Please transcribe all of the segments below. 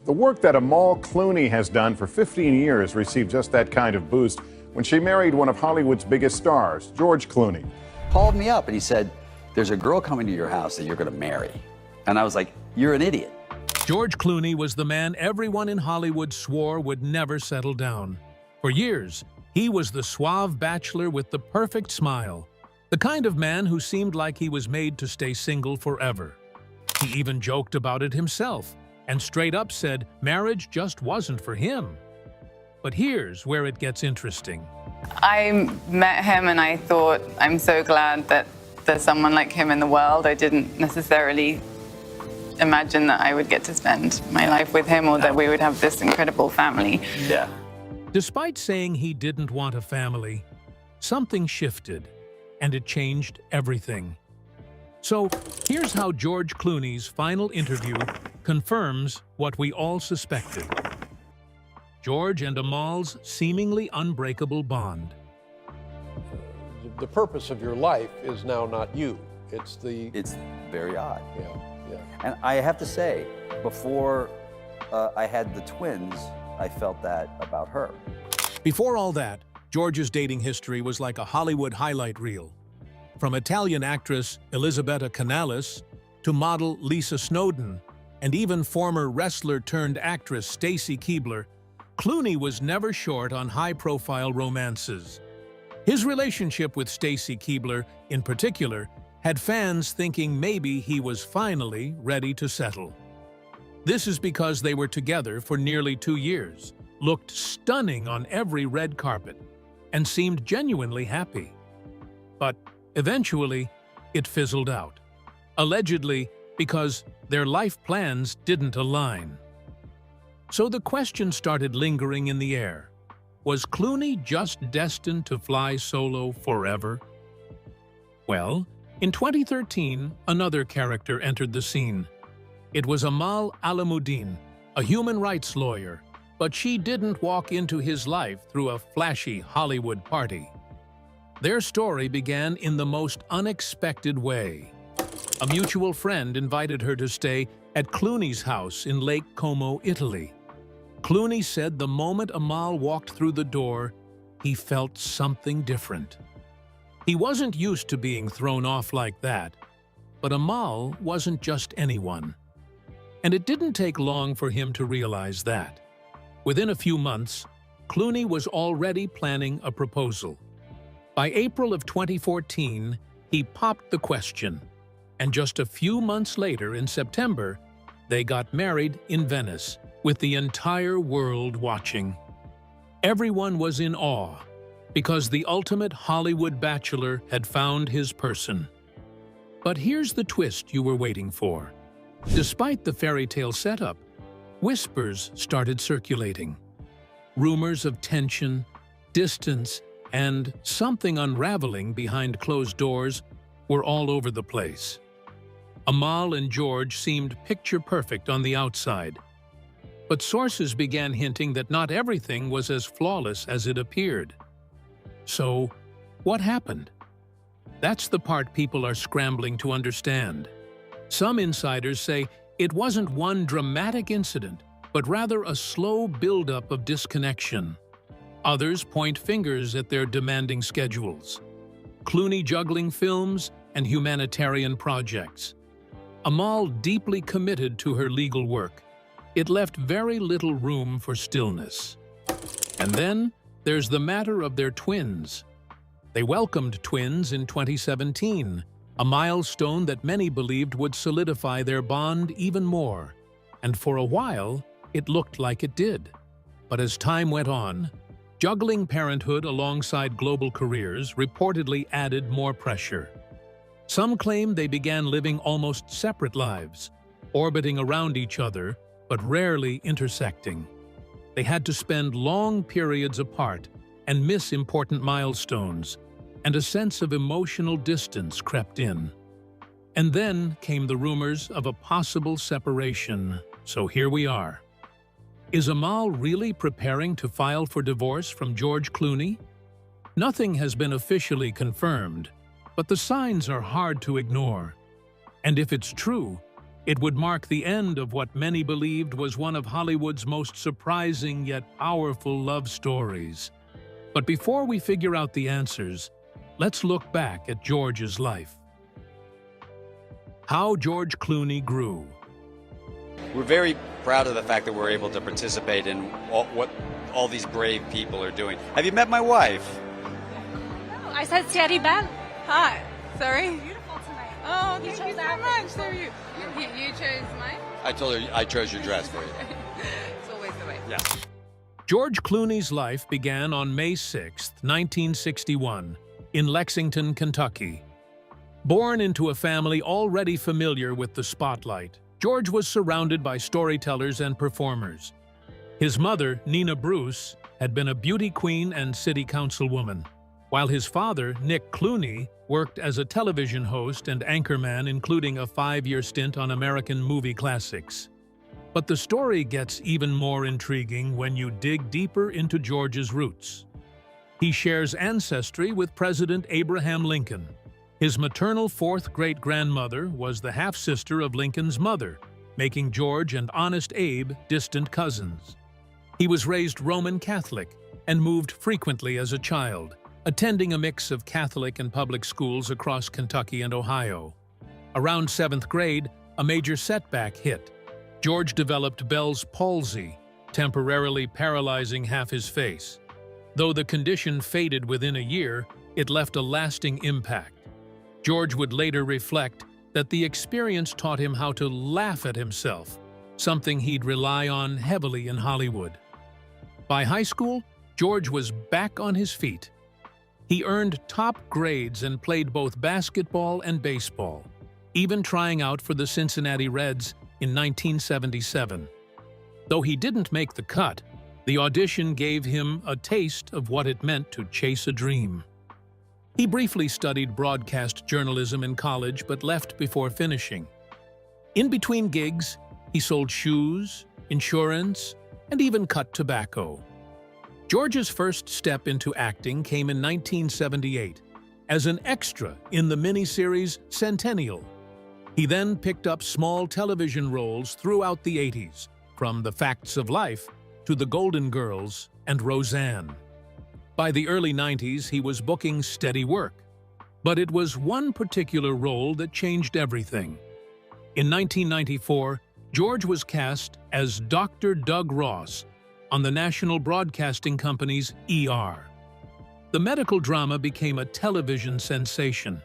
The work that Amal Clooney has done for 15 years received just that kind of boost when she married one of Hollywood's biggest stars, George Clooney. Called me up and he said, "There's a girl coming to your house that you're going to marry." And I was like, "You're an idiot." George Clooney was the man everyone in Hollywood swore would never settle down. For years, he was the suave bachelor with the perfect smile, the kind of man who seemed like he was made to stay single forever. He even joked about it himself, and straight up said marriage just wasn't for him. But here's where it gets interesting. I met him and I thought, I'm so glad that there's someone like him in the world. I didn't necessarily imagine that I would get to spend my life with him or that we would have this incredible family. Yeah. Despite saying he didn't want a family, something shifted, and it changed everything. So here's how George Clooney's final interview confirms what we all suspected. George and Amal's seemingly unbreakable bond. The purpose of your life is now not you. It's very odd. Yeah. And I have to say, before I had the twins, I felt that about her. Before all that, George's dating history was like a Hollywood highlight reel. From Italian actress Elisabetta Canalis to model Lisa Snowden, and even former wrestler-turned-actress Stacy Keibler, Clooney was never short on high-profile romances. His relationship with Stacy Keibler, in particular, had fans thinking maybe he was finally ready to settle. This is because they were together for nearly 2 years, looked stunning on every red carpet, and seemed genuinely happy. But eventually, it fizzled out, allegedly because their life plans didn't align. So the question started lingering in the air. Was Clooney just destined to fly solo forever? Well, in 2013, another character entered the scene. It was Amal Alamuddin, a human rights lawyer, but she didn't walk into his life through a flashy Hollywood party. Their story began in the most unexpected way. A mutual friend invited her to stay at Clooney's house in Lake Como, Italy. Clooney said the moment Amal walked through the door, he felt something different. He wasn't used to being thrown off like that, but Amal wasn't just anyone. And it didn't take long for him to realize that. Within a few months, Clooney was already planning a proposal. By April of 2014, he popped the question, and just a few months later, in September, they got married in Venice, with the entire world watching. Everyone was in awe, because the ultimate Hollywood bachelor had found his person. But here's the twist you were waiting for. Despite the fairy tale setup, whispers started circulating. Rumors of tension, distance, and something unraveling behind closed doors were all over the place. Amal and George seemed picture-perfect on the outside, but sources began hinting that not everything was as flawless as it appeared. So, what happened? That's the part people are scrambling to understand. Some insiders say it wasn't one dramatic incident, but rather a slow buildup of disconnection. Others point fingers at their demanding schedules. Clooney juggling films and humanitarian projects. Amal deeply committed to her legal work. It left very little room for stillness. And then there's the matter of their twins. They welcomed twins in 2017, a milestone that many believed would solidify their bond even more. And for a while, it looked like it did. But as time went on, juggling parenthood alongside global careers reportedly added more pressure. Some claim they began living almost separate lives, orbiting around each other, but rarely intersecting. They had to spend long periods apart and miss important milestones, and a sense of emotional distance crept in. And then came the rumors of a possible separation, so here we are. Is Amal really preparing to file for divorce from George Clooney? Nothing has been officially confirmed, but the signs are hard to ignore. And if it's true, It would mark the end of what many believed was one of Hollywood's most surprising yet powerful love stories. But before we figure out the answers, let's look back at George's life. How George Clooney grew. We're very proud of the fact that we're able to participate in what all these brave people are doing. Have you met my wife? Oh, I said Thierry Bell. Hi. Sorry. Beautiful tonight. Oh, thank you so much. So you chose mine? I told her I chose your dress for you. It's always the way. Yeah. George Clooney's life began on May 6, 1961, in Lexington, Kentucky. Born into a family already familiar with the spotlight, George was surrounded by storytellers and performers. His mother, Nina Bruce, had been a beauty queen and city councilwoman, while his father, Nick Clooney, worked as a television host and anchorman, including a 5-year stint on American movie classics. But the story gets even more intriguing when you dig deeper into George's roots. He shares ancestry with President Abraham Lincoln. His maternal fourth great-grandmother was the half-sister of Lincoln's mother, making George and Honest Abe distant cousins. He was raised Roman Catholic and moved frequently as a child, attending a mix of Catholic and public schools across Kentucky and Ohio. Around 7th grade, a major setback hit. George developed Bell's palsy, temporarily paralyzing half his face. Though the condition faded within a year, it left a lasting impact. George would later reflect that the experience taught him how to laugh at himself, something he'd rely on heavily in Hollywood. By high school, George was back on his feet. He earned top grades and played both basketball and baseball, even trying out for the Cincinnati Reds in 1977. Though he didn't make the cut, the audition gave him a taste of what it meant to chase a dream. He briefly studied broadcast journalism in college but left before finishing. In between gigs, he sold shoes, insurance, and even cut tobacco. George's first step into acting came in 1978 as an extra in the miniseries Centennial. He then picked up small television roles throughout the 80s, from The Facts of Life to The Golden Girls and Roseanne. By the early 90s, he was booking steady work. But it was one particular role that changed everything. In 1994, George was cast as Dr. Doug Ross on the National Broadcasting Company's ER. The medical drama became a television sensation,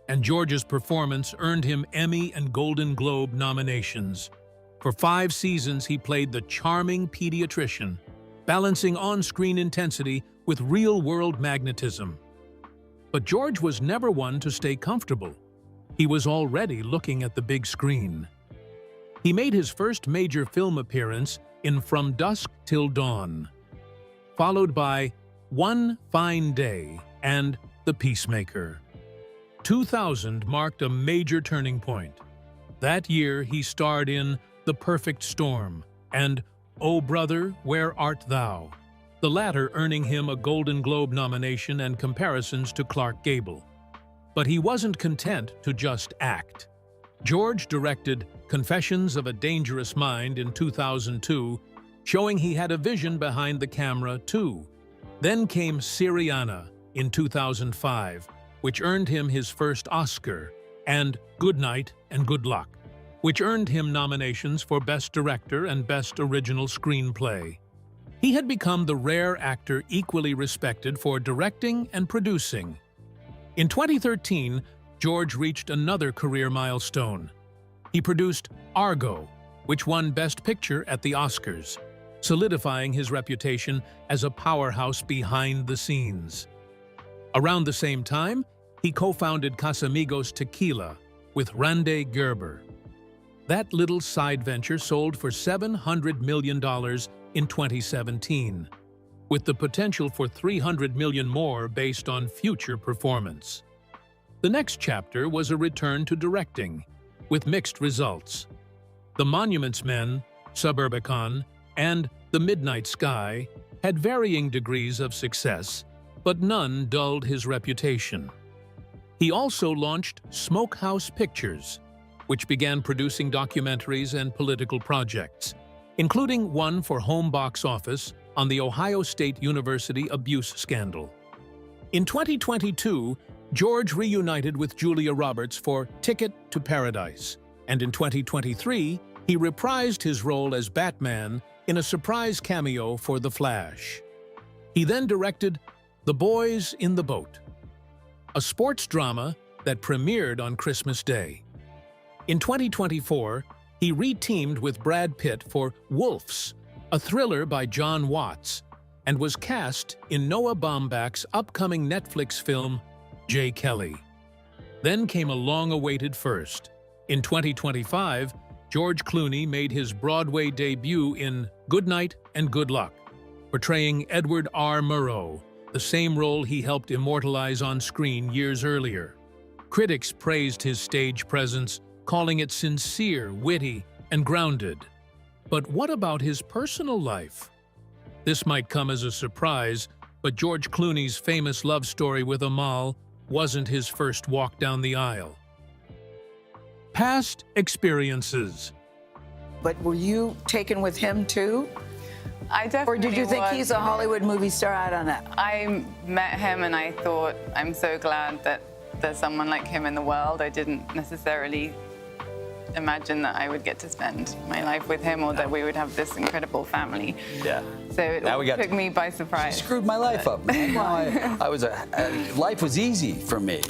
and George's performance earned him Emmy and Golden Globe nominations. For 5 seasons, he played the charming pediatrician, balancing on-screen intensity with real-world magnetism. But George was never one to stay comfortable. He was already looking at the big screen. He made his first major film appearance in From Dusk Till Dawn, followed by One Fine Day and The Peacemaker. 2000 marked a major turning point. That year, he starred in The Perfect Storm and Oh Brother, Where Art Thou?, the latter earning him a Golden Globe nomination and comparisons to Clark Gable. But he wasn't content to just act. George directed Confessions of a Dangerous Mind in 2002, showing he had a vision behind the camera too. Then came Syriana in 2005, which earned him his first Oscar, and Good Night and Good Luck, which earned him nominations for Best Director and Best Original Screenplay. He had become the rare actor equally respected for directing and producing. In 2013, George reached another career milestone. He produced Argo, which won Best Picture at the Oscars, solidifying his reputation as a powerhouse behind the scenes. Around the same time, he co-founded Casamigos Tequila with Rande Gerber. That little side venture sold for $700 million in 2017, with the potential for $300 million more based on future performance. The next chapter was a return to directing, with mixed results. The Monuments Men, Suburbicon, and The Midnight Sky had varying degrees of success, but none dulled his reputation. He also launched Smokehouse Pictures, which began producing documentaries and political projects, including one for home box office on the Ohio State University abuse scandal. In 2022, George reunited with Julia Roberts for Ticket to Paradise, and in 2023, he reprised his role as Batman in a surprise cameo for The Flash. He then directed The Boys in the Boat, a sports drama that premiered on Christmas Day. In 2024, he re-teamed with Brad Pitt for Wolves, a thriller by John Watts, and was cast in Noah Baumbach's upcoming Netflix film, J. Kelly. Then came a long-awaited first. In 2025, George Clooney made his Broadway debut in Good Night and Good Luck, portraying Edward R. Murrow, the same role he helped immortalize on screen years earlier. Critics praised his stage presence, calling it sincere, witty, and grounded. But what about his personal life? This might come as a surprise, but George Clooney's famous love story with Amal wasn't his first walk down the aisle. Past experiences. But were you taken with him too? I definitely Or did you think was. he's a Hollywood movie star? I don't know. I met him and I thought, I'm so glad that there's someone like him in the world. I didn't necessarily imagine that I would get to spend my life with him or that we would have this incredible family. Yeah. So it Now we got took me by surprise. Screwed my life up, man. Now life was easy for me.